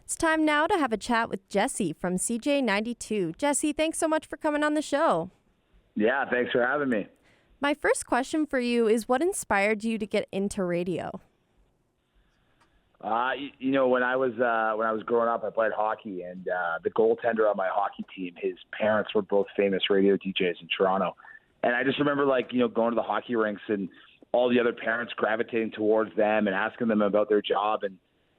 It's time now to have a chat with Jesse from Cjay 92. Jesse, thanks so much for coming on the show. Yeah, thanks for having me. My first question for you is, what inspired you to get into radio? When I was growing up, I played hockey, and the goaltender on my hockey team, his parents were both famous radio DJs in Toronto. And I just remember, going to the hockey rinks and all the other parents gravitating towards them and asking them about their job. And,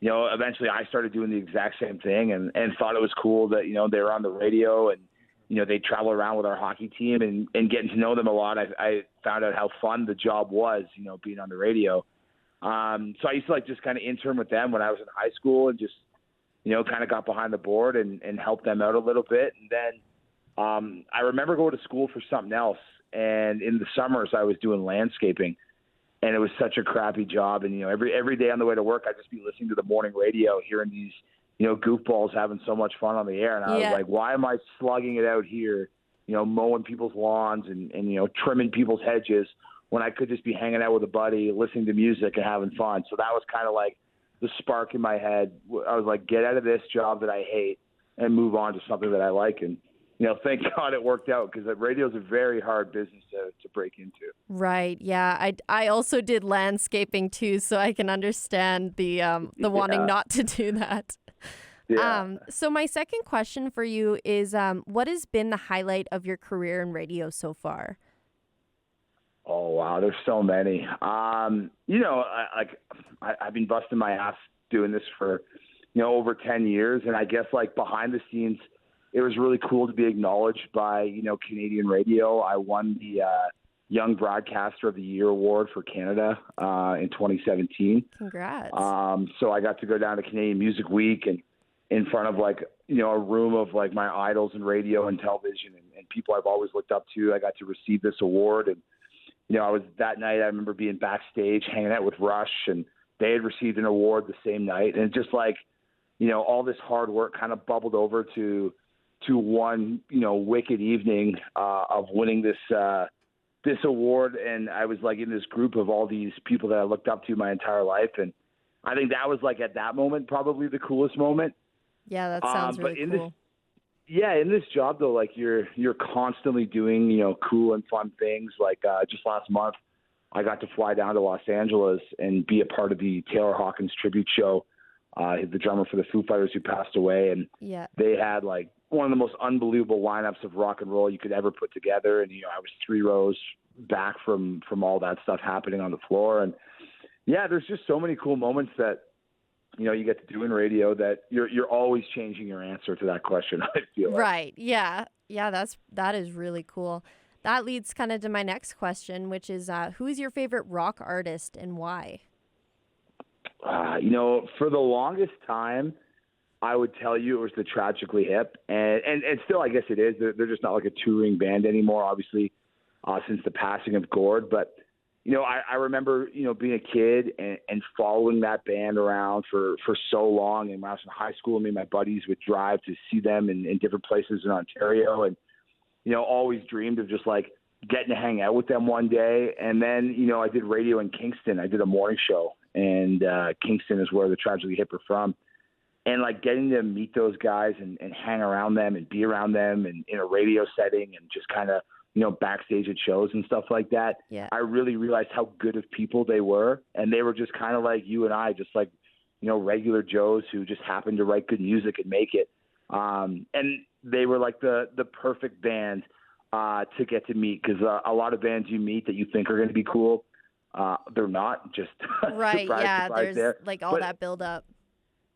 eventually I started doing the exact same thing and thought it was cool that, they were on the radio and, they travel around with our hockey team and getting to know them a lot. I found out how fun the job was, being on the radio. So I used to just kind of intern with them when I was in high school and just, kind of got behind the board and helped them out a little bit. And then I remember going to school for something else. And in the summers I was doing landscaping, and it was such a crappy job. And, every day on the way to work, I'd just be listening to the morning radio, hearing these, goofballs having so much fun on the air. And I was like, why am I slugging it out here, mowing people's lawns and trimming people's hedges when I could just be hanging out with a buddy, listening to music and having fun? So that was kind of like the spark in my head. I was like, get out of this job that I hate and move on to something that I like. And, thank God it worked out, because radio is a very hard business to break into. Right. Yeah. I also did landscaping too, so I can understand the wanting not to do that. Yeah. So my second question for you is, what has been the highlight of your career in radio so far? Oh, wow. There's so many. I've been busting my ass doing this for, over 10 years. And I guess behind the scenes, it was really cool to be acknowledged by, Canadian radio. I won the Young Broadcaster of the Year award for Canada in 2017. Congrats. So I got to go down to Canadian Music Week and in front of a room of my idols in radio and television and people I've always looked up to. I got to receive this award. And, I was that night, I remember being backstage hanging out with Rush, and they had received an award the same night. And just all this hard work kind of bubbled over to one, wicked evening of winning this award. And I was in this group of all these people that I looked up to my entire life. And I think that was at that moment, probably the coolest moment. Yeah, that sounds really cool. In this job though, you're constantly doing, cool and fun things. Just last month, I got to fly down to Los Angeles and be a part of the Taylor Hawkins tribute show, the drummer for the Foo Fighters who passed away. And they had one of the most unbelievable lineups of rock and roll you could ever put together. And, I was 3 rows back from all that stuff happening on the floor. And there's just so many cool moments that, you get to do in radio that you're always changing your answer to that question, I feel like. Right. Yeah. Yeah, that is really cool. That leads kind of to my next question, which is, who's your favorite rock artist and why? For the longest time, I would tell you it was the Tragically Hip, and still I guess it is. They're just not a touring band anymore, obviously, since the passing of Gord. But I remember being a kid and following that band around for so long. And when I was in high school, me and my buddies would drive to see them in different places in Ontario, and always dreamed of just getting to hang out with them one day. And then I did radio in Kingston. I did a morning show, and Kingston is where the Tragically Hip are from. And getting to meet those guys and hang around them and be around them and in a radio setting and just kind of, backstage at shows and stuff like that. Yeah. I really realized how good of people they were. And they were just kind of like you and I, just regular Joes who just happened to write good music and make it. And they were the perfect band to get to meet, because a lot of bands you meet that you think are going to be cool, they're not. Just right. surprise, Yeah. surprise There's there. all that build up.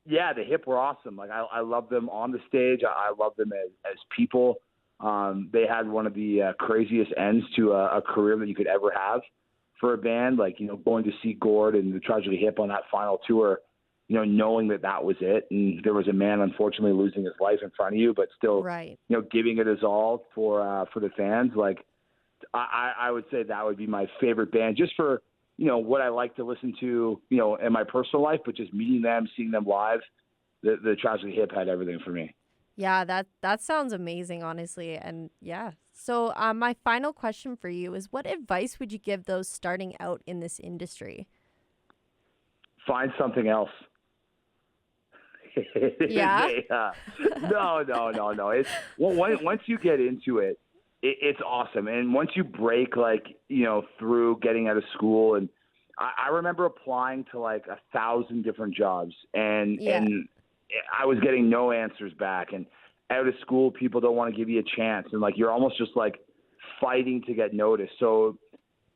Yeah, the Hip were awesome. I love them on the stage. I love them as people. They had one of the craziest ends to a career that you could ever have for a band. Going to see Gord and the Tragically Hip on that final tour, knowing that was it. And there was a man, unfortunately, losing his life in front of you, but still, right. Giving it his all for the fans. I would say that would be my favorite band, just for, what I like to listen to, in my personal life, but just meeting them, seeing them live, the Tragically Hip had everything for me. Yeah, that sounds amazing, honestly. And yeah. So my final question for you is, what advice would you give those starting out in this industry? Find something else. Yeah. No. It's once you get into it, it's awesome. And once you break, like, through getting out of school, and I remember applying to like 1,000 different jobs, and I was getting no answers back. And out of school, people don't want to give you a chance, and like you're almost just like fighting to get noticed. So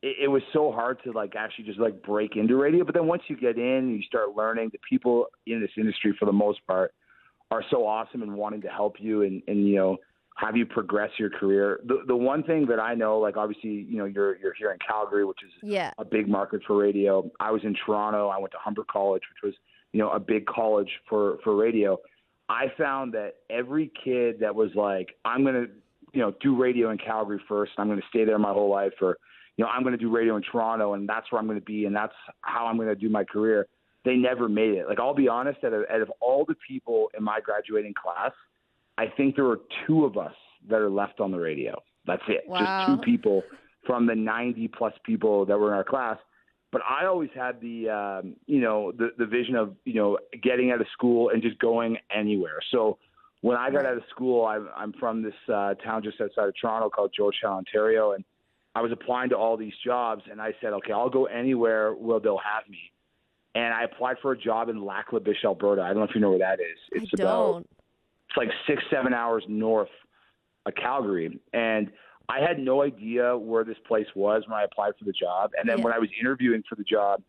it was so hard to like actually just like break into radio. But then once you get in and you start learning, the people in this industry for the most part are so awesome and wanting to help you and have you progress your career. The one thing that I know, like obviously, you're here in Calgary, which is a big market for radio. I was in Toronto. I went to Humber College, which was, a big college for radio. I found that every kid that was like, I'm going to, do radio in Calgary first, I'm going to stay there my whole life, or, I'm going to do radio in Toronto and that's where I'm going to be and that's how I'm going to do my career, they never made it. Like, I'll be honest, out of all the people in my graduating class, I think there were 2 of us that are left on the radio. That's it. Wow. Just 2 people from the 90-plus people that were in our class. But I always had the vision of, getting out of school and just going anywhere. So when I got out of school, I'm from this town just outside of Toronto called Georgetown, Ontario, and I was applying to all these jobs, and I said, okay, I'll go anywhere where they'll have me. And I applied for a job in Lac-La-Biche, Alberta. I don't know if you know where that is. It's like 6-7 hours north of Calgary. And I had no idea where this place was when I applied for the job. And then when I was interviewing for the job,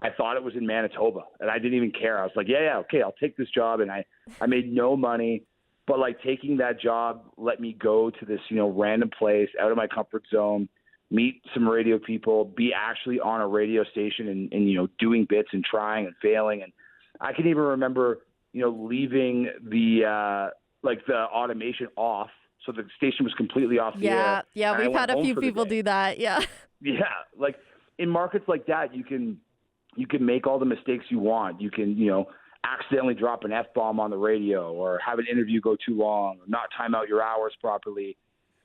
I thought it was in Manitoba. And I didn't even care. I was like, okay, I'll take this job. And I made no money. But like taking that job let me go to this, random place out of my comfort zone, meet some radio people, be actually on a radio station and doing bits and trying and failing. And I can even remember, leaving the automation off. So the station was completely off the air. Yeah, we've had a few people do that. Yeah. Yeah, like in markets like that, you can make all the mistakes you want. You can, accidentally drop an F-bomb on the radio or have an interview go too long or not time out your hours properly.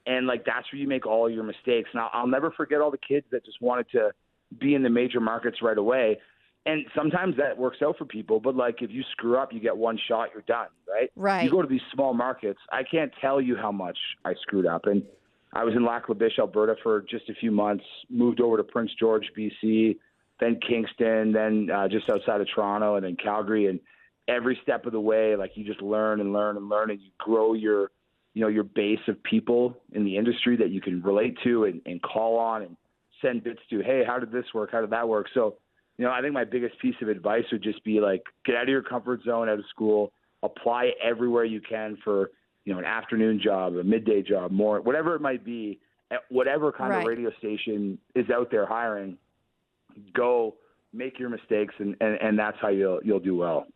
And like that's where you make all your mistakes. And I'll never forget all the kids that just wanted to be in the major markets right away. And sometimes that works out for people, but like if you screw up, you get one shot, you're done, right? Right. You go to these small markets. I can't tell you how much I screwed up. And I was in Lac-La-Biche, Alberta for just a few months, moved over to Prince George, BC, then Kingston, then just outside of Toronto, and then Calgary. And every step of the way, like you just learn and learn and learn, and you grow your base of people in the industry that you can relate to and call on and send bits to. Hey, how did this work? How did that work? So, I think my biggest piece of advice would just be like, get out of your comfort zone out of school, apply everywhere you can for, an afternoon job, a midday job, more, whatever it might be, at whatever kind of radio station is out there hiring, go make your mistakes and that's how you'll do well.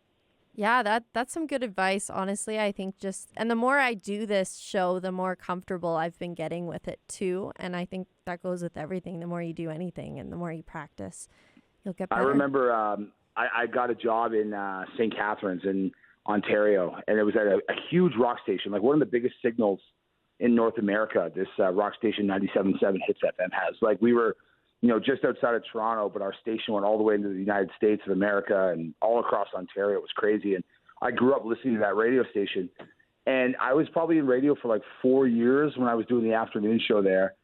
Yeah, that's some good advice, honestly. I think and the more I do this show, the more comfortable I've been getting with it too. And I think that goes with everything. The more you do anything and the more you practice, you'll get better. I remember I got a job in St. Catharines in Ontario, and it was at a huge rock station, like one of the biggest signals in North America. This rock station 97.7 Hits FM has. Like we were, just outside of Toronto, but our station went all the way into the United States of America and all across Ontario. It was crazy. And I grew up listening to that radio station. And I was probably in radio for like 4 years when I was doing the afternoon show there.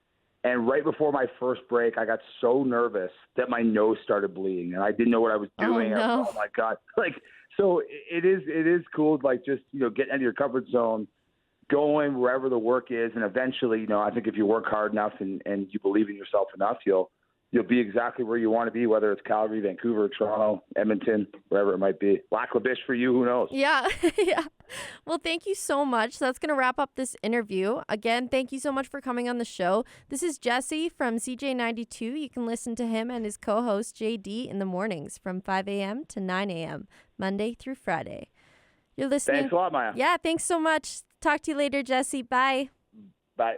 And right before my first break, I got so nervous that my nose started bleeding, and I didn't know what I was doing. Oh, no. I was, oh my God. Like, so it is cool, like just, getting out of your comfort zone, going wherever the work is. And eventually, I think if you work hard enough and you believe in yourself enough, you'll be exactly where you want to be, whether it's Calgary, Vancouver, Toronto, Edmonton, wherever it might be. Lac-La-Biche for you, who knows? Yeah. Yeah. Well, thank you so much. That's going to wrap up this interview. Again, thank you so much for coming on the show. This is Jesse from CJ92. You can listen to him and his co-host JD in the mornings from 5 a.m. to 9 a.m., Monday through Friday. You're listening. Thanks a lot, Maya. Yeah, thanks so much. Talk to you later, Jesse. Bye. Bye.